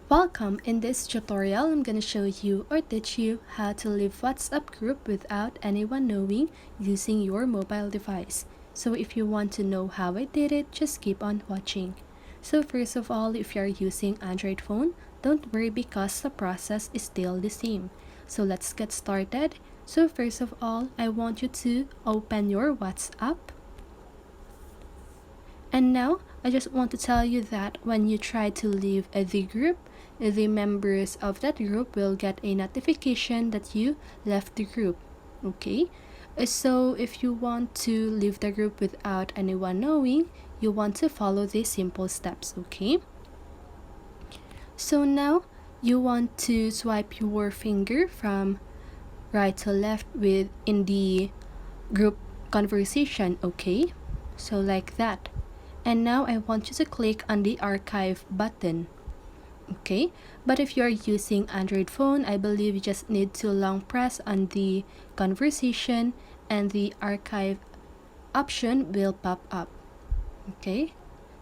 Welcome! In this tutorial, I'm gonna show you or teach you how to leave WhatsApp group without anyone knowing using your mobile device. So if you want to know how I did it, just keep on watching. So first of all, if you're using Android phone, don't worry because the process is still the same. So let's get started. So first of all, I want you to open your WhatsApp. And now, I just want to tell you that when you try to leave the group, the members of that group will get a notification that you left the group. Okay? So if you want to leave the group without anyone knowing, you want to follow these simple steps. Okay? So now, you want to swipe your finger from right to left in the group conversation. Okay? So like that. And now I want you to click on the archive button. Okay, but if you're using Android phone, I believe you just need to long press on the conversation and the archive option will pop up. Okay,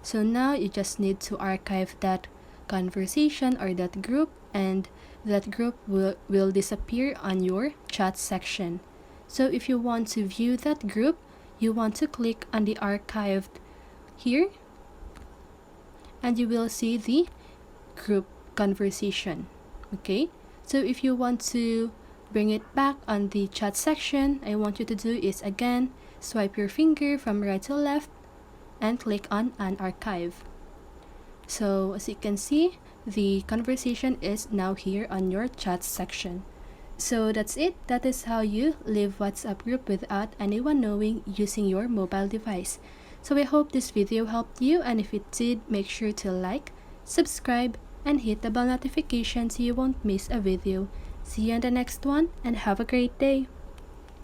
so now you just need to archive that conversation or that group, and that group will disappear on your chat section. So if you want to view that group, you want to click on the archived here, and you will see the group conversation. Okay, so if you want to bring it back on the chat section, I want you to do is again swipe your finger from right to left and click on an archive. So as you can see, the conversation is now here on your chat section. So that's it. That is how you leave WhatsApp group without anyone knowing using your mobile device. So I hope this video helped you, and if it did, make sure to like, subscribe, and hit the bell notification so you won't miss a video. See you on the next one, and have a great day!